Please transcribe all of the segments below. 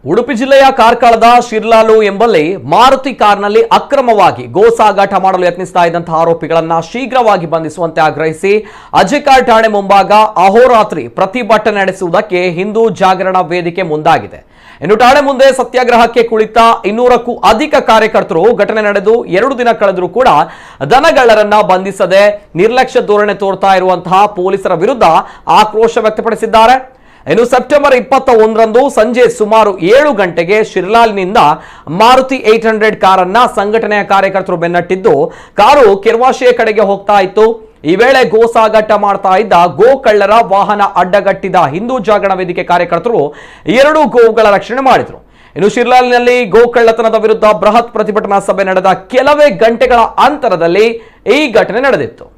ಉಡುಪಿ ಜಿಲ್ಲೆಯ ಕಾರ್ಕಳದ ಶಿರ್ಲಾಲು ಎಂಬಲ್ಲಿ ಮಾರುತಿ ಕಾರ್ನಲ್ಲಿ ಅಕ್ರಮವಾಗಿ ಗೋ ಸಾಗಾಟ ಮಾಡಲು ಯತ್ನಿಸ್ತಾ ಇದ್ದಂತಹ ಆರೋಪಿಗಳನ್ನು ಶೀಘ್ರವಾಗಿ ಬಂಧಿಸುವಂತೆ ಆಗ್ರಹಿಸಿ ಅಜೆಕಾರ್ ಠಾಣೆ ಮುಂಭಾಗ ಅಹೋರಾತ್ರಿ ಪ್ರತಿಭಟನೆ ನಡೆಸುವುದಕ್ಕೆ ಹಿಂದೂ ಜಾಗರಣ ವೇದಿಕೆ ಮುಂದಾಗಿದೆ. ಇನ್ನು ಠಾಣೆ ಮುಂದೆ ಸತ್ಯಾಗ್ರಹಕ್ಕೆ ಕುಳಿತ 200ಕ್ಕೂ ಅಧಿಕ ಕಾರ್ಯಕರ್ತರು ಘಟನೆ ನಡೆದು 2 ದಿನ ಕಳೆದರೂ ಕೂಡ ದನಗಳ್ಳರನ್ನ ಬಂಧಿಸದೆ ನಿರ್ಲಕ್ಷ್ಯ ಧೋರಣೆ ತೋರ್ತಾ ಇರುವಂತಹ ಪೊಲೀಸರ ವಿರುದ್ಧ ಆಕ್ರೋಶ ವ್ಯಕ್ತಪಡಿಸಿದ್ದಾರೆ. ಇನ್ನು ಸೆಪ್ಟೆಂಬರ್ 21ರಂದು ಸಂಜೆ ಸುಮಾರು 7 ಗಂಟೆಗೆ ಶಿರ್ಲಾಲ್ನಿಂದ ಮಾರುತಿ 800 ಕಾರನ್ನ ಸಂಘಟನೆಯ ಕಾರ್ಯಕರ್ತರು ಬೆನ್ನಟ್ಟಿದ್ದು ಕಾರು ಕೆರ್ವಾಶೆಯ ಕಡೆಗೆ ಹೋಗ್ತಾ ಇತ್ತು. ಈ ವೇಳೆ ಗೋ ಸಾಗಾಟ ಮಾಡ್ತಾ ಇದ್ದ ಗೋ ಕಳ್ಳರ ವಾಹನ ಅಡ್ಡಗಟ್ಟಿದ ಹಿಂದೂ ಜಾಗರಣ ವೇದಿಕೆ ಕಾರ್ಯಕರ್ತರು 2 ಗೋವುಗಳ ರಕ್ಷಣೆ ಮಾಡಿದರು. ಇನ್ನು ಶಿರ್ಲಾಲ್ನಲ್ಲಿ ಗೋ ಕಳ್ಳತನದ ವಿರುದ್ಧ ಬೃಹತ್ ಪ್ರತಿಭಟನಾ ಸಭೆ ನಡೆದ ಕೆಲವೇ ಗಂಟೆಗಳ ಅಂತರದಲ್ಲಿ ಈ ಘಟನೆ ನಡೆದಿತ್ತು.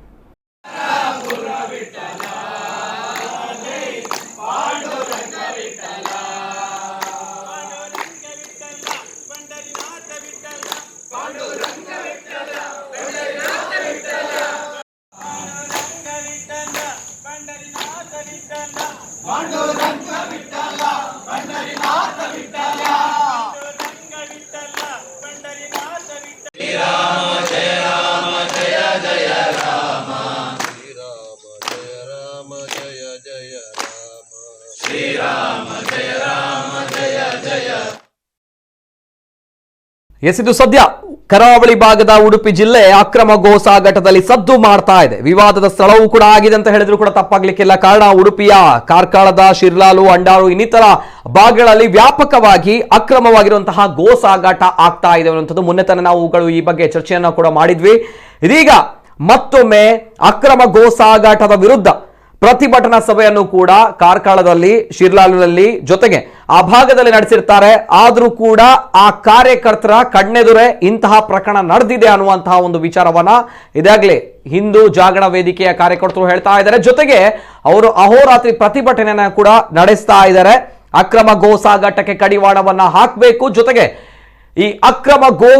ಇದು ಸದ್ಯ ಕರಾವಳಿ ಭಾಗದ ಉಡುಪಿ ಜಿಲ್ಲೆ ಅಕ್ರಮ ಗೋ ಸಾಗಾಟದಲ್ಲಿ ಸದ್ದು ಮಾಡ್ತಾ ಇದೆ. ವಿವಾದದ ಸ್ಥಳವೂ ಕೂಡ ಆಗಿದೆ ಅಂತ ಹೇಳಿದ್ರು ಕೂಡ ತಪ್ಪಾಗ್ಲಿಕ್ಕಿಲ್ಲ. ಕಾರಣ ಉಡುಪಿಯ ಕಾರ್ಕಳದ ಶಿರ್ಲಾಲು, ಅಂಡಾರು ಇನ್ನಿತರ ಭಾಗಗಳಲ್ಲಿ ವ್ಯಾಪಕವಾಗಿ ಅಕ್ರಮವಾಗಿರುವಂತಹ ಗೋ ಸಾಗಾಟ ಆಗ್ತಾ ಇದೆ ಅನ್ನುವಂಥದ್ದು ಮೊನ್ನೆ ತಾನೇ ನಾವುಗಳು ಈ ಬಗ್ಗೆ ಚರ್ಚೆಯನ್ನ ಕೂಡ ಮಾಡಿದ್ವಿ. ಇದೀಗ ಮತ್ತೊಮ್ಮೆ ಅಕ್ರಮ ಗೋ ಸಾಗಾಟದ ವಿರುದ್ಧ ಪ್ರತಿಭಟನಾ ಸಭೆಯನ್ನು ಕೂಡ ಕಾರ್ಕಳದಲ್ಲಿ, ಶಿರ್ಲಾಲಿನಲ್ಲಿ ಜೊತೆಗೆ ಆ ಭಾಗದಲ್ಲಿ ನಡೆಸಿರ್ತಾರೆ. ಆದ್ರೂ ಕೂಡ ಆ ಕಾರ್ಯಕರ್ತರ ಕಣ್ಣೆದುರೇ ಇಂತಹ ಪ್ರಕರಣ ನಡೆದಿದೆ ಅನ್ನುವಂತಹ ಒಂದು ವಿಚಾರವನ್ನ ಇದಾಗಲೇ ಹಿಂದೂ ಜಾಗರಣ ವೇದಿಕೆಯ ಕಾರ್ಯಕರ್ತರು ಹೇಳ್ತಾ ಇದ್ದಾರೆ. ಜೊತೆಗೆ ಅವರು ಅಹೋರಾತ್ರಿ ಪ್ರತಿಭಟನೆಯನ್ನ ಕೂಡ ನಡೆಸ್ತಾ ಇದ್ದಾರೆ. ಅಕ್ರಮ ಗೋ ಸಾಗಾಟಕ್ಕೆ ಕಡಿವಾಣವನ್ನ ಹಾಕಬೇಕು, ಜೊತೆಗೆ ಈ ಅಕ್ರಮ ಗೋ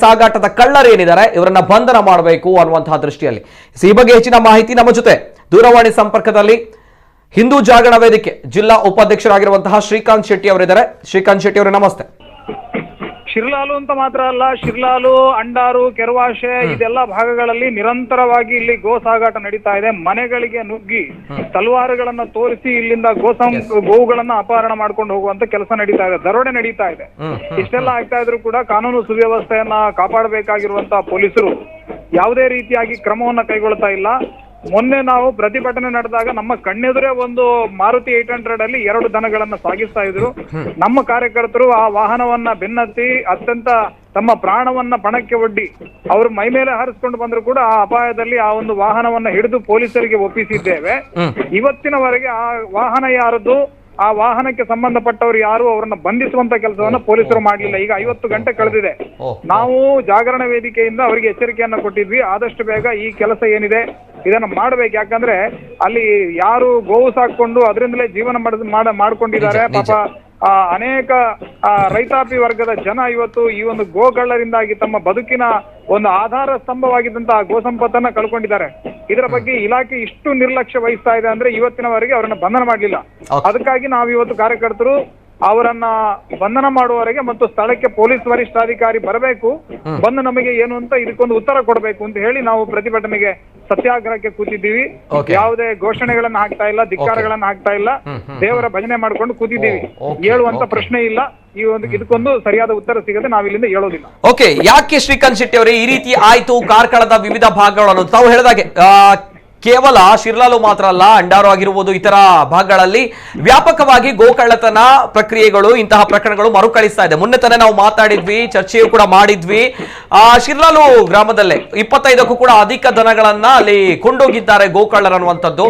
ಸಾಗಾಟದ ಕಳ್ಳರೇನಿದ್ದಾರೆ ಇವರನ್ನ ಬಂಧನ ಮಾಡಬೇಕು ಅನ್ನುವಂತಹ ದೃಷ್ಟಿಯಲ್ಲಿ. ಈ ಬಗ್ಗೆ ಹೆಚ್ಚಿನ ಮಾಹಿತಿ ನಮ್ಮ ಜೊತೆ ದೂರವಾಣಿ ಸಂಪರ್ಕದಲ್ಲಿ ಹಿಂದೂ ಜಾಗರಣ ವೇದಿಕೆ ಜಿಲ್ಲಾ ಉಪಾಧ್ಯಕ್ಷರಾಗಿರುವಂತಹ ಶ್ರೀಕಾಂತ್ ಶೆಟ್ಟಿ ಅವರಿದ್ದಾರೆ. ಶ್ರೀಕಾಂತ್ ಶೆಟ್ಟಿ ಅವರೇ ನಮಸ್ತೆ. ಶಿರ್ಲಾಲು ಅಂತ ಮಾತ್ರ ಅಲ್ಲ, ಶಿರ್ಲಾಲು, ಅಂಡಾರು, ಕೆರ್ವಾಶೆ ಇದೆಲ್ಲ ಭಾಗಗಳಲ್ಲಿ ನಿರಂತರವಾಗಿ ಇಲ್ಲಿ ಗೋ ಸಾಗಾಟ ನಡೀತಾ ಇದೆ. ಮನೆಗಳಿಗೆ ನುಗ್ಗಿ ತಲವಾರುಗಳನ್ನ ತೋರಿಸಿ ಇಲ್ಲಿಂದ ಗೋವುಗಳನ್ನ ಅಪಹರಣ ಮಾಡ್ಕೊಂಡು ಹೋಗುವಂತ ಕೆಲಸ ನಡೀತಾ ಇದೆ, ದರೋಡೆ ನಡೀತಾ ಇದೆ. ಇಷ್ಟೆಲ್ಲ ಆಗ್ತಾ ಇದ್ರು ಕೂಡ ಕಾನೂನು ಸುವ್ಯವಸ್ಥೆಯನ್ನ ಕಾಪಾಡಬೇಕಾಗಿರುವಂತಹ ಪೊಲೀಸರು ಯಾವುದೇ ರೀತಿಯಾಗಿ ಕ್ರಮವನ್ನ ಕೈಗೊಳ್ತಾ ಇಲ್ಲ. ಮೊನ್ನೆ ನಾವು ಪ್ರತಿಭಟನೆ ನಡೆದಾಗ ನಮ್ಮ ಕಣ್ಣೆದುರೇ ಒಂದು ಮಾರುತಿ 800 ಅಲ್ಲಿ 2 ದನಗಳನ್ನ ಸಾಗಿಸ್ತಾ ಇದ್ರು. ನಮ್ಮ ಕಾರ್ಯಕರ್ತರು ಆ ವಾಹನವನ್ನ ಬೆನ್ನತ್ತಿ ಅತ್ಯಂತ ತಮ್ಮ ಪ್ರಾಣವನ್ನ ಪಣಕ್ಕೆ ಒಡ್ಡಿ ಅವರು ಮೈ ಮೇಲೆ ಹಾರಿಸ್ಕೊಂಡು ಬಂದ್ರು ಕೂಡ ಆ ಅಪಾಯದಲ್ಲಿ ಆ ಒಂದು ವಾಹನವನ್ನ ಹಿಡಿದು ಪೊಲೀಸರಿಗೆ ಒಪ್ಪಿಸಿದ್ದೇವೆ. ಇವತ್ತಿನವರೆಗೆ ಆ ವಾಹನ ಯಾರದ್ದು, ಆ ವಾಹನಕ್ಕೆ ಸಂಬಂಧಪಟ್ಟವರು ಯಾರು, ಅವರನ್ನ ಬಂಧಿಸುವಂತ ಕೆಲಸವನ್ನ ಪೊಲೀಸರು ಮಾಡಲಿಲ್ಲ. ಈಗ 50 ಗಂಟೆ ಕಳೆದಿದೆ. ನಾವು ಜಾಗರಣ ವೇದಿಕೆಯಿಂದ ಅವರಿಗೆ ಎಚ್ಚರಿಕೆಯನ್ನ ಕೊಟ್ಟಿದ್ವಿ, ಆದಷ್ಟು ಬೇಗ ಈ ಕೆಲಸ ಏನಿದೆ ಇದನ್ನ ಮಾಡ್ಬೇಕು. ಯಾಕಂದ್ರೆ ಅಲ್ಲಿ ಯಾರು ಗೋವು ಸಾಕೊಂಡು ಅದರಿಂದಲೇ ಜೀವನ ಮಾಡ್ಕೊಂಡಿದ್ದಾರೆ. ಪಾಪ ಅನೇಕ ರೈತಾಪಿ ವರ್ಗದ ಜನ ಇವತ್ತು ಈ ಒಂದು ಗೋಗಳ್ಳರಿಂದಾಗಿ ತಮ್ಮ ಬದುಕಿನ ಒಂದು ಆಧಾರ ಸ್ತಂಭವಾಗಿದ್ದಂತಹ ಗೋ ಸಂಪತ್ತನ್ನ ಕಳ್ಕೊಂಡಿದ್ದಾರೆ. ಇದರ ಬಗ್ಗೆ ಇಲಾಖೆ ಇಷ್ಟು ನಿರ್ಲಕ್ಷ್ಯ ವಹಿಸ್ತಾ ಇದೆ ಅಂದ್ರೆ ಇವತ್ತಿನವರೆಗೆ ಅವರನ್ನ ಬಂಧನ ಮಾಡಲಿಲ್ಲ. ಅದಕ್ಕಾಗಿ ನಾವು ಇವತ್ತು ಕಾರ್ಯಕರ್ತರು ಅವರನ್ನ ಬಂಧನ ಮಾಡುವವರೆಗೆ ಮತ್ತು ಸ್ಥಳಕ್ಕೆ ಪೊಲೀಸ್ ವರಿಷ್ಠಾಧಿಕಾರಿ ಬರಬೇಕು, ಬಂದು ನಮಗೆ ಏನು ಅಂತ ಇದಕ್ಕೊಂದು ಉತ್ತರ ಕೊಡಬೇಕು ಅಂತ ಹೇಳಿ ನಾವು ಪ್ರತಿಭಟನೆಗೆ ಸತ್ಯಾಗ್ರಹಕ್ಕೆ ಕೂತಿದ್ದೀವಿ. ಯಾವುದೇ ಘೋಷಣೆಗಳನ್ನ ಹಾಕ್ತಾ ಇಲ್ಲ, ಧಿಕ್ಕಾರಗಳನ್ನ ಹಾಕ್ತಾ ಇಲ್ಲ, ದೇವರ ಭಜನೆ ಮಾಡ್ಕೊಂಡು ಕೂತಿದ್ದೀವಿ. ಹೇಳುವಂತ ಪ್ರಶ್ನೆ ಇಲ್ಲ. ಈ ಒಂದು ಇದಕ್ಕೊಂದು ಸರಿಯಾದ ಉತ್ತರ ಸಿಗದೆ ನಾವಿಲ್ಲಿಂದ ಹೇಳೋದಿಲ್ಲ. ಓಕೆ, ಯಾಕೆ ಶ್ರೀಕಾಂತ್ ಶೆಟ್ಟಿ ಅವರೇ ಈ ರೀತಿ ಆಯ್ತು? ಕಾರ್ಕಳದ ವಿವಿಧ ಭಾಗಗಳನ್ನು ತಾವು ಹೇಳಿದಾಗೆ ಕೇವಲ ಶಿರ್ಲಾಲು ಮಾತ್ರ ಅಲ್ಲ, ಅಂಡಾರು ಆಗಿರುವುದು ಇತರ ಭಾಗಗಳಲ್ಲಿ ವ್ಯಾಪಕವಾಗಿ ಗೋಕಳ್ಳತನ ಪ್ರಕ್ರಿಯೆಗಳು, ಇಂತಹ ಪ್ರಕರಣಗಳು ಮರುಕಳಿಸ್ತಾ ಇದೆ. ಮೊನ್ನೆ ತಾನೇ ನಾವು ಮಾತಾಡಿದ್ವಿ, ಚರ್ಚೆಯೂ ಕೂಡ ಮಾಡಿದ್ವಿ. ಶಿರ್ಲಾಲು ಗ್ರಾಮದಲ್ಲೇ 25ಕ್ಕೂ ಕೂಡ ಅಧಿಕ ದನಗಳನ್ನ ಅಲ್ಲಿ ಕೊಂಡೋಗಿದ್ದಾರೆ ಗೋಕಳ್ಳರು ಅನ್ನುವಂಥದ್ದು.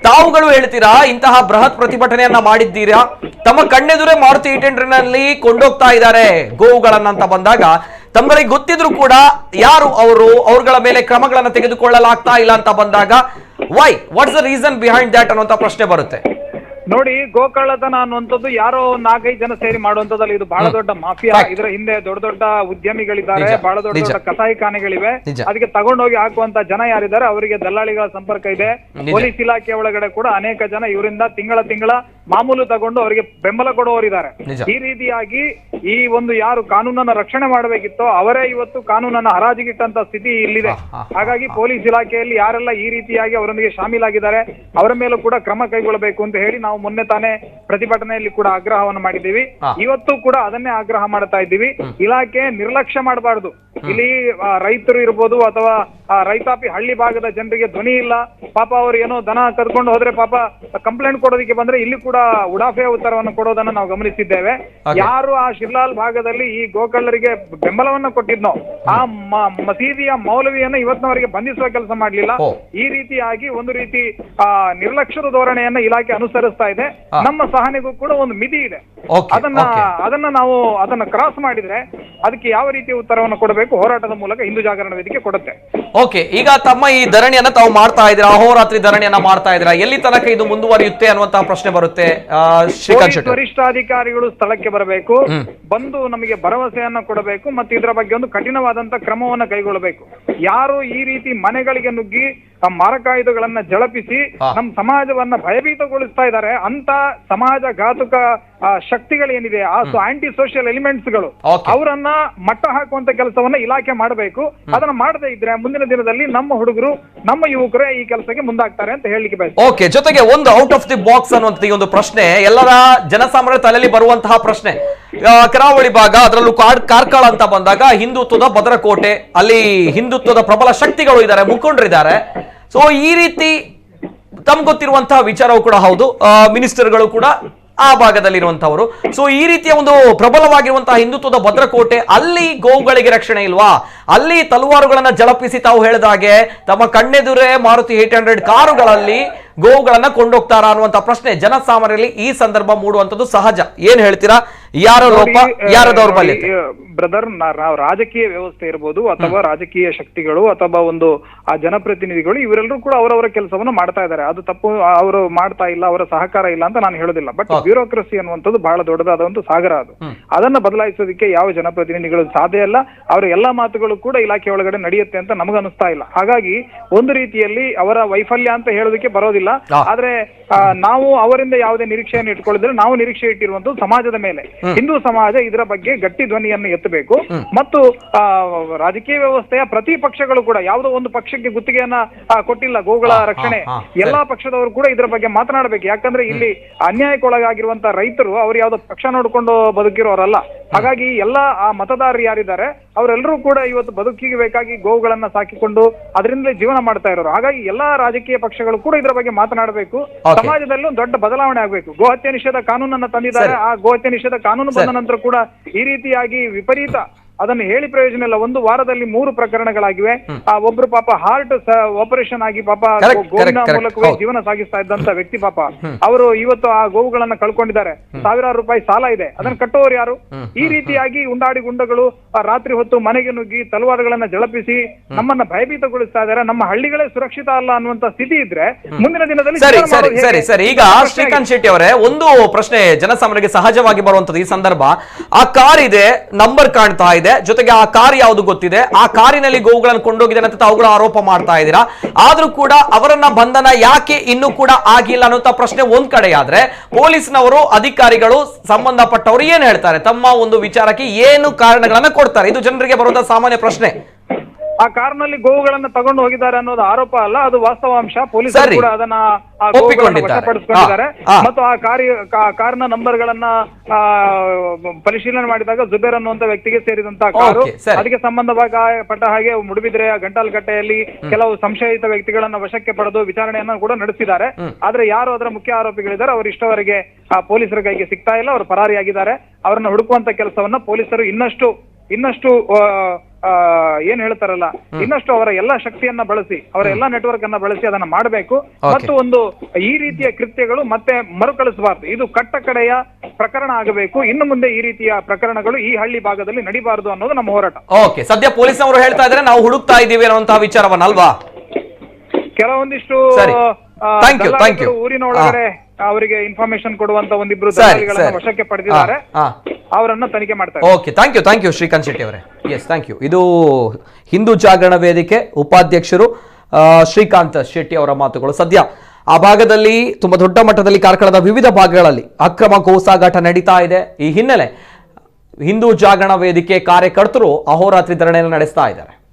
ತಾವುಗಳು ಹೇಳ್ತೀರಾ ಇಂತಹ ಬೃಹತ್ ಪ್ರತಿಭಟನೆಯನ್ನ ಮಾಡಿದ್ದೀರಾ, ತಮ್ಮ ಕಣ್ಣೆದುರೇ ಮಾರುತಿ 800ನಲ್ಲಿ ಕೊಂಡೋಗ್ತಾ ಇದ್ದಾರೆ ಗೋವುಗಳನ್ನಂತ ಬಂದಾಗ ತಮಗೆ ಗೊತ್ತಿದ್ರು ಕೂಡ ಯಾರು ಅವರುಗಳ ಮೇಲೆ ಕ್ರಮಗಳನ್ನು ತೆಗೆದುಕೊಳ್ಳಲಾಗ್ತಾ ಇಲ್ಲ ಅಂತ ಬಂದಾಗ what's the reason behind that ಅನ್ನುವಂತ ಪ್ರಶ್ನೆ ಬರುತ್ತೆ. ನೋಡಿ, ಗೋಕಳ್ಳತನ ಅನ್ನುವಂಥದ್ದು ಯಾರೋ 4-5 ಜನ ಸೇರಿ ಮಾಡುವಂತದ್ದಲ್ಲ. ಇದು ಬಹಳ ದೊಡ್ಡ ಮಾಫಿಯಾ. ಇದರ ಹಿಂದೆ ದೊಡ್ಡ ದೊಡ್ಡ ಉದ್ಯಮಿಗಳಿದ್ದಾರೆ, ಬಹಳ ದೊಡ್ಡ ದೊಡ್ಡ ಕಸಾಯಿಖಾನೆಗಳಿವೆ. ಅದಕ್ಕೆ ತಗೊಂಡೋಗಿ ಹಾಕುವಂತ ಜನ ಯಾರಿದ್ದಾರೆ ಅವರಿಗೆ ದಲ್ಲಾಳಿಗಳ ಸಂಪರ್ಕ ಇದೆ. ಪೊಲೀಸ್ ಇಲಾಖೆ ಒಳಗಡೆ ಕೂಡ ಅನೇಕ ಜನ ಇವರಿಂದ ತಿಂಗಳ ಮಾಮೂಲು ತಗೊಂಡು ಅವರಿಗೆ ಬೆಂಬಲ ಕೊಡುವವರಿದ್ದಾರೆ. ಈ ರೀತಿಯಾಗಿ ಈ ಒಂದು ಯಾರು ಕಾನೂನನ್ನ ರಕ್ಷಣೆ ಮಾಡಬೇಕಿತ್ತೋ ಅವರೇ ಇವತ್ತು ಕಾನೂನನ್ನ ಹರಾಜಿಗಿಟ್ಟಂತ ಸ್ಥಿತಿ ಇಲ್ಲಿದೆ. ಹಾಗಾಗಿ ಪೊಲೀಸ್ ಇಲಾಖೆಯಲ್ಲಿ ಯಾರೆಲ್ಲ ಈ ರೀತಿಯಾಗಿ ಅವರೊಂದಿಗೆ ಶಾಮೀಲಾಗಿದ್ದಾರೆ ಅವರ ಮೇಲೂ ಕೂಡ ಕ್ರಮ ಕೈಗೊಳ್ಳಬೇಕು ಅಂತ ಹೇಳಿ ನಾವು ಮೊನ್ನೆ ತಾನೇ ಪ್ರತಿಭಟನೆಯಲ್ಲಿ ಕೂಡ ಆಗ್ರಹವನ್ನು ಮಾಡಿದ್ದೀವಿ. ಇವತ್ತು ಕೂಡ ಅದನ್ನೇ ಆಗ್ರಹ ಮಾಡ್ತಾ ಇದ್ದೀವಿ. ಇಲಾಖೆ ನಿರ್ಲಕ್ಷ್ಯ ಮಾಡಬಾರದು. ಇಲ್ಲಿ ರೈತರು ಇರ್ಬೋದು ಅಥವಾ ರೈತಾಪಿ ಹಳ್ಳಿ ಭಾಗದ ಜನರಿಗೆ ಧ್ವನಿ ಇಲ್ಲ. ಪಾಪ ಅವರು ಏನೋ ದನ ಕರ್ಕೊಂಡು ಹೋದ್ರೆ ಪಾಪ ಕಂಪ್ಲೇಂಟ್ ಕೊಡೋದಕ್ಕೆ ಬಂದ್ರೆ ಇಲ್ಲಿ ಕೂಡ ಉಡಾಫೆಯ ಉತ್ತರವನ್ನು ಕೊಡೋದನ್ನ ನಾವು ಗಮನಿಸಿದ್ದೇವೆ. ಯಾರು ಆ ಶಿರ್ಲಾಲ್ ಭಾಗದಲ್ಲಿ ಈ ಗೋಕಳ್ಳರಿಗೆ ಬೆಂಬಲವನ್ನ ಕೊಟ್ಟಿದ್ನೋ ಆ ಮಸೀದಿಯ ಮೌಲವಿಯನ್ನ ಇವತ್ತಿನವರೆಗೆ ಬಂಧಿಸುವ ಕೆಲಸ ಮಾಡಲಿಲ್ಲ. ಈ ರೀತಿಯಾಗಿ ಒಂದು ರೀತಿ ನಿರ್ಲಕ್ಷ್ಯದ ಧೋರಣೆಯನ್ನ ಇಲಾಖೆ ಅನುಸರಿಸ್ತಾ ಇದೆ. ನಮ್ಮ ಸಹನೆಗೂ ಕೂಡ ಒಂದು ಮಿತಿ ಇದೆ. ಅದನ್ನ ನಾವು ಅದನ್ನ ಕ್ರಾಸ್ ಮಾಡಿದ್ರೆ ಅದಕ್ಕೆ ಯಾವ ರೀತಿಯ ಉತ್ತರವನ್ನು ಕೊಡಬೇಕು ಹೋರಾಟದ ಮೂಲಕ ಹಿಂದೂ ಜಾಗರಣ ವೇದಿಕೆ ಕೊಡುತ್ತೆ. ಓಕೆ, ಈಗ ತಮ್ಮ ಈ ಧರಣಿಯನ್ನ ತಾವು ಮಾಡ್ತಾ ಇದ್ದೀರಾ, ಅಹೋರಾತ್ರಿ ಧರಣಿಯನ್ನ ಮಾಡ್ತಾ ಇದ್ದೀರಾ, ಎಲ್ಲಿ ತನಕ ಇದು ಮುಂದುವರಿಯುತ್ತೆ ಅನ್ನುವಂತಹ ಪ್ರಶ್ನೆ ಬರುತ್ತೆ. ವರಿಷ್ಠಾಧಿಕಾರಿಗಳು ಸ್ಥಳಕ್ಕೆ ಬರಬೇಕು, ಬಂದು ನಮಗೆ ಭರವಸೆಯನ್ನ ಕೊಡಬೇಕು ಮತ್ತು ಇದರ ಬಗ್ಗೆ ಒಂದು ಕಠಿಣವಾದಂತ ಕ್ರಮವನ್ನ ಕೈಗೊಳ್ಳಬೇಕು. ಯಾರು ಈ ರೀತಿ ಮನೆಗಳಿಗೆ ನುಗ್ಗಿ ಮಾರಕಾಯುಧಗಳನ್ನ ಜಳಪಿಸಿ ನಮ್ಮ ಸಮಾಜವನ್ನ ಭಯಭೀತಗೊಳಿಸ್ತಾ ಇದ್ದಾರೆ ಅಂತ ಸಮಾಜ ಘಾತುಕ ಶಕ್ತಿಗಳೇನಿದೆ ಆ ಆಂಟಿ ಸೋಷಿಯಲ್ ಎಲಿಮೆಂಟ್ಸ್ ಗಳು ಅವರನ್ನ ಮಟ್ಟ ಹಾಕುವಂತ ಕೆಲಸವನ್ನ ಇಲಾಖೆ ಮಾಡಬೇಕು. ಅದನ್ನ ಮಾಡದೇ ಇದ್ರೆ ಮುಂದಿನ ದಿನದಲ್ಲಿ ನಮ್ಮ ಹುಡುಗರು ನಮ್ಮ ಯುವಕರೇ ಈ ಕೆಲಸಕ್ಕೆ ಮುಂದಾಗ್ತಾರೆ ಅಂತ ಹೇಳಲಿಕ್ಕೆ ಬಯಸ್ತೀನಿ. ಓಕೆ, ಜೊತೆಗೆ ಒಂದು ಔಟ್ ಆಫ್ ದಿ ಬಾಕ್ಸ್ ಅನ್ನುವಂತ ಈ ಒಂದು ಪ್ರಶ್ನೆ ಎಲ್ಲರ ಜನಸಾಮಾನ್ಯರ ತಲೆಯಲ್ಲಿ ಬರುವಂತಹ ಪ್ರಶ್ನೆ. ಕರಾವಳಿ ಭಾಗ, ಅದರಲ್ಲೂ ಕಾರ್ಕಳ ಅಂತ ಬಂದಾಗ ಹಿಂದುತ್ವದ ಭದ್ರಕೋಟೆ, ಅಲ್ಲಿ ಹಿಂದುತ್ವದ ಪ್ರಬಲ ಶಕ್ತಿಗಳು ಇದ್ದಾರೆ, ಮುಖಂಡರಿದ್ದಾರೆ. ಸೊ ಈ ರೀತಿ ತಮ್ಗೆ ಗೊತ್ತಿರುವಂತಹ ವಿಚಾರವೂ ಕೂಡ ಹೌದು, ಮಿನಿಸ್ಟರ್ಗಳು ಕೂಡ ಆ ಭಾಗದಲ್ಲಿರುವಂತವರು. ಸೊ ಈ ರೀತಿಯ ಒಂದು ಪ್ರಬಲವಾಗಿರುವಂತಹ ಹಿಂದುತ್ವದ ಭದ್ರಕೋಟೆ, ಅಲ್ಲಿ ಗೋವುಗಳಿಗೆ ರಕ್ಷಣೆ ಇಲ್ವಾ? ಅಲ್ಲಿ ತಲವಾರುಗಳನ್ನ ಜಳಪಿಸಿ ತಾವು ಹೇಳಿದ ಹಾಗೆ ತಮ್ಮ ಕಣ್ಣೆದುರೇ ಮಾರುತಿ 800 ಕಾರುಗಳಲ್ಲಿ ಗೋವುಗಳನ್ನ ಕೊಂಡೋಗ್ತಾರಾ ಅನ್ನುವಂತ ಪ್ರಶ್ನೆ ಜನಸಾಮಾನ್ಯರಲ್ಲಿ ಈ ಸಂದರ್ಭ ಮೂಡುವಂತದ್ದು ಸಹಜ. ಏನ್ ಹೇಳ್ತೀರಾ? ಯಾರ ಲೋಪ, ಯಾರ ದೌರ್ಬಲ್ಯತೆ? ಬ್ರದರ್, ರಾಜಕೀಯ ವ್ಯವಸ್ಥೆ ಇರ್ಬೋದು ಅಥವಾ ರಾಜಕೀಯ ಶಕ್ತಿಗಳು ಅಥವಾ ಒಂದು ಆ ಜನಪ್ರತಿನಿಧಿಗಳು ಇವರೆಲ್ಲರೂ ಕೂಡ ಅವರವರ ಕೆಲಸವನ್ನು ಮಾಡ್ತಾ ಇದ್ದಾರೆ. ಅದು ತಪ್ಪು, ಅವರು ಮಾಡ್ತಾ ಇಲ್ಲ, ಅವರ ಸಹಕಾರ ಇಲ್ಲ ಅಂತ ನಾನು ಹೇಳೋದಿಲ್ಲ. ಬಟ್ ಬ್ಯೂರೋಕ್ರಸಿ ಅನ್ನುವಂಥದ್ದು ಬಹಳ ದೊಡ್ಡದಾದ ಒಂದು ಸಾಗರ. ಅದನ್ನ ಬದಲಾಯಿಸೋದಕ್ಕೆ ಯಾವ ಜನಪ್ರತಿನಿಧಿಗಳು ಸಾಧ್ಯ ಇಲ್ಲ. ಅವರ ಎಲ್ಲಾ ಮಾತುಗಳು ಕೂಡ ಇಲಾಖೆ ಒಳಗಡೆ ನಡೆಯುತ್ತೆ ಅಂತ ನಮಗನಿಸ್ತಾ ಇಲ್ಲ. ಹಾಗಾಗಿ ಒಂದು ರೀತಿಯಲ್ಲಿ ಅವರ ವೈಫಲ್ಯ ಅಂತ ಹೇಳೋದಕ್ಕೆ ಬರೋದಿಲ್ಲ. ಆದ್ರೆ ನಾವು ಅವರಿಂದ ಯಾವುದೇ ನಿರೀಕ್ಷೆಯನ್ನು ಇಟ್ಕೊಳ್ಳಿದ್ರೆ ನಾವು ನಿರೀಕ್ಷೆ ಇಟ್ಟಿರುವಂತದ್ದು ಸಮಾಜದ ಮೇಲೆ. ಹಿಂದೂ ಸಮಾಜ ಇದರ ಬಗ್ಗೆ ಗಟ್ಟಿ ಧ್ವನಿಯನ್ನು ಎತ್ತಬೇಕು ಮತ್ತು ರಾಜಕೀಯ ವ್ಯವಸ್ಥೆಯ ಪ್ರತಿ ಪಕ್ಷಗಳು ಕೂಡ ಯಾವುದೋ ಒಂದು ಪಕ್ಷಕ್ಕೆ ಗುತ್ತಿಗೆಯನ್ನ ಕೊಟ್ಟಿಲ್ಲ ಗೋಗಳ ರಕ್ಷಣೆ. ಎಲ್ಲಾ ಪಕ್ಷದವರು ಕೂಡ ಇದರ ಬಗ್ಗೆ ಮಾತನಾಡಬೇಕು. ಯಾಕಂದ್ರೆ ಇಲ್ಲಿ ಅನ್ಯಾಯಕ್ಕೊಳಗಾಗಿರುವಂತಹ ರೈತರು ಅವ್ರು ಯಾವ್ದೋ ಪಕ್ಷ ನೋಡ್ಕೊಂಡು ಬದುಕಿರೋರಲ್ಲ. ಹಾಗಾಗಿ ಎಲ್ಲಾ ಆ ಮತದಾರರು ಯಾರಿದ್ದಾರೆ ಅವರೆಲ್ಲರೂ ಕೂಡ ಇವತ್ತು ಬದುಕಿಗೆ ಬೇಕಾಗಿ ಗೋವುಗಳನ್ನ ಸಾಕಿಕೊಂಡು ಅದರಿಂದಲೇ ಜೀವನ ಮಾಡ್ತಾ ಇರೋರು. ಹಾಗಾಗಿ ಎಲ್ಲಾ ರಾಜಕೀಯ ಪಕ್ಷಗಳು ಕೂಡ ಇದರ ಬಗ್ಗೆ ಮಾತನಾಡಬೇಕು. ಸಮಾಜದಲ್ಲಿ ಒಂದು ದೊಡ್ಡ ಬದಲಾವಣೆ ಆಗಬೇಕು. ಗೋಹತ್ಯೆ ನಿಷೇಧ ಕಾನೂನನ್ನ ತಂದಿದ್ದಾರೆ. ಆ ಗೋಹತ್ಯೆ ನಿಷೇಧ ಕಾನೂನು ಬಂದ ನಂತರ ಕೂಡ ಈ ರೀತಿಯಾಗಿ ವಿಪರೀತ ಅದನ್ನು ಹೇಳಿ ಪ್ರಯೋಜನ ಇಲ್ಲ. ಒಂದು ವಾರದಲ್ಲಿ 3 ಪ್ರಕರಣಗಳಾಗಿವೆ. ಒಬ್ರು ಪಾಪ ಹಾರ್ಟ್ ಆಪರೇಷನ್ ಆಗಿ ಪಾಪ ಗೋವಿನ ಮೂಲಕವೇ ಜೀವನ ಸಾಗಿಸ್ತಾ ಇದ್ದಂತ ವ್ಯಕ್ತಿ ಪಾಪ ಅವರು ಇವತ್ತು ಆ ಗೋವುಗಳನ್ನ ಕಳ್ಕೊಂಡಿದ್ದಾರೆ. ಸಾವಿರಾರು ರೂಪಾಯಿ ಸಾಲ ಇದೆ, ಅದನ್ನ ಕಟ್ಟೋರು ಯಾರು? ಈ ರೀತಿಯಾಗಿ ಉಂಡಾಡಿ ಗುಂಡಗಳು ರಾತ್ರಿ ಹೊತ್ತು ಮನೆಗೆ ನುಗ್ಗಿ ತಲವಾರುಗಳನ್ನ ಜಳಪಿಸಿ ನಮ್ಮನ್ನ ಭಯಭೀತಗೊಳಿಸ್ತಾ ಇದ್ದಾರೆ. ನಮ್ಮ ಹಳ್ಳಿಗಳೇ ಸುರಕ್ಷಿತ ಅಲ್ಲ ಅನ್ನುವಂತ ಸ್ಥಿತಿ ಇದ್ರೆ ಮುಂದಿನ ದಿನದಲ್ಲಿ ಸರಿ. ಈಗ ಶ್ರೀಕಾಂತ್ ಶೆಟ್ಟಿ ಅವರೇ, ಒಂದು ಪ್ರಶ್ನೆ ಜನಸಾಮಾನ್ಯರಿಗೆ ಸಹಜವಾಗಿ ಬರುವಂತದ್ದು ಈ ಸಂದರ್ಭ. ಆ ಕಾರ್ ಇದೆ, ನಂಬರ್ ಕಾಣ್ತಾ ಇದೆ, ಜೊತೆಗೆ ಆ ಕಾರ್ ಯಾವುದು ಗೊತ್ತಿದೆ, ಆ ಕಾರಿನಲ್ಲಿ ಗೋವುಗಳನ್ನು ಕೊಂಡೋಗಿದ್ದಾರೆ ಅಂತ ತಾವುಗಳು ಆರೋಪ ಮಾಡ್ತಾ ಇದ್ದೀರಾ. ಆದ್ರೂ ಕೂಡ ಅವರನ್ನ ಬಂಧನ ಯಾಕೆ ಇನ್ನೂ ಕೂಡ ಆಗಿಲ್ಲ ಅನ್ನುವಂತ ಪ್ರಶ್ನೆ ಒಂದ್ ಕಡೆ ಆದ್ರೆ, ಪೊಲೀಸ್ನವರು ಅಧಿಕಾರಿಗಳು ಸಂಬಂಧಪಟ್ಟವರು ಏನ್ ಹೇಳ್ತಾರೆ, ತಮ್ಮ ಒಂದು ವಿಚಾರಕ್ಕೆ ಏನು ಕಾರಣಗಳನ್ನ ಕೊಡ್ತಾರೆ? ಇದು ಜನರಿಗೆ ಬರುವಂತ ಸಾಮಾನ್ಯ ಪ್ರಶ್ನೆ. ಆ ಕಾರ್ನಲ್ಲಿ ಗೋವುಗಳನ್ನ ತಗೊಂಡು ಹೋಗಿದ್ದಾರೆ ಅನ್ನೋದು ಆರೋಪ ಅಲ್ಲ, ಅದು ವಾಸ್ತವಾಂಶ. ಪೊಲೀಸರು ಕೂಡ ಅದನ್ನ ವಶಪಡಿಸಿಕೊಂಡಿದ್ದಾರೆ ಮತ್ತು ಆ ಕಾರಿನ ನಂಬರ್ ಗಳನ್ನ ಪರಿಶೀಲನೆ ಮಾಡಿದಾಗ ಜುಬೇರ್ ಅನ್ನುವಂತ ವ್ಯಕ್ತಿಗೆ ಸೇರಿದಂತಹ ಕಾರು. ಅದಕ್ಕೆ ಸಂಬಂಧಪಟ್ಟ ಹಾಗೆ ಮುಡುಬಿದ್ರೆ ಗಂಟಾಲ್ಕಟ್ಟೆಯಲ್ಲಿ ಕೆಲವು ಸಂಶಯಿತ ವ್ಯಕ್ತಿಗಳನ್ನ ವಶಕ್ಕೆ ಪಡೆದು ವಿಚಾರಣೆಯನ್ನ ಕೂಡ ನಡೆಸಿದ್ದಾರೆ. ಆದ್ರೆ ಯಾರು ಅದರ ಮುಖ್ಯ ಆರೋಪಿಗಳಿದ್ದಾರೆ ಅವರು ಇಷ್ಟವರೆಗೆ ಪೊಲೀಸರ ಕೈಗೆ ಸಿಗ್ತಾ ಇಲ್ಲ, ಅವರು ಪರಾರಿಯಾಗಿದ್ದಾರೆ. ಅವರನ್ನ ಹುಡುಕುವಂತ ಕೆಲಸವನ್ನ ಪೊಲೀಸರು ಇನ್ನಷ್ಟು ಏನ್ ಹೇಳ್ತಾರಲ್ಲ, ಇನ್ನಷ್ಟು ಅವರ ಎಲ್ಲಾ ಶಕ್ತಿಯನ್ನ ಬಳಸಿ, ಅವರ ಎಲ್ಲಾ ನೆಟ್ವರ್ಕ್ ಅನ್ನ ಬಳಸಿ ಅದನ್ನ ಮಾಡಬೇಕು. ಮತ್ತು ಒಂದು ಈ ರೀತಿಯ ಕೃತ್ಯಗಳು ಮತ್ತೆ ಮರುಕಳಿಸಬಾರದು. ಇದು ಕಟ್ಟ ಕಡೆಯ ಪ್ರಕರಣ ಆಗಬೇಕು. ಇನ್ನು ಮುಂದೆ ಈ ರೀತಿಯ ಪ್ರಕರಣಗಳು ಈ ಹಳ್ಳಿ ಭಾಗದಲ್ಲಿ ನಡಿಬಾರದು ಅನ್ನೋದು ನಮ್ಮ ಹೋರಾಟ. ಓಕೆ, ಸದ್ಯ ಪೊಲೀಸರು ಹೇಳ್ತಾ ಇದ್ದಾರೆ ನಾವು ಹುಡುಕ್ತಾ ಇದ್ದೀವಿ ಅನ್ನುವಂತಹ ವಿಚಾರವನ್ನ ಅಲ್ವಾ? ಕೆಲವೊಂದಿಷ್ಟು ಊರಿನ ಒಳಗಡೆ ಅವರಿಗೆ ಇನ್ಫಾರ್ಮೇಶನ್ ಕೊಡುವಂತ ಒಂದಿಬ್ರು ಸರಿ, ದಲ್ಲಾಳಿಗಳನ್ನ ಸರಿ. ವಶಕ್ಕೆ ಪಡೆದಿದ್ದಾರೆ. ಹಾ. ಅವರನ್ನ ತನಿಖೆ ಮಾಡ್ತಾ ಇದ್ದಾರೆ. Okay, thank you Srikanth Shetty ಅವರೇ. Yes, thank you. ಇದು ಹಿಂದೂ ಜಾಗರಣ ವೇದಿಕೆ ಉಪಾಧ್ಯಕ್ಷರು ಶ್ರೀಕಾಂತ್ ಶೆಟ್ಟಿ ಅವರ ಮಾತುಗಳು. ಸದ್ಯ ಆ ಭಾಗದಲ್ಲಿ ತುಂಬಾ ದೊಡ್ಡ ಮಟ್ಟದಲ್ಲಿ ಕಾರ್ಕಳದ ವಿವಿಧ ಭಾಗಗಳಲ್ಲಿ ಅಕ್ರಮ ಗೋಸಾಗಾಟ ನಡೀತಾ ಇದೆ. ಈ ಹಿನ್ನೆಲೆ ಹಿಂದೂ ಜಾಗರಣ ವೇದಿಕೆ ಕಾರ್ಯಕರ್ತರು ಅಹೋರಾತ್ರಿ ಧರಣಿಯನ್ನು ನಡೆಸ್ತಾ ಇದ್ದಾರೆ.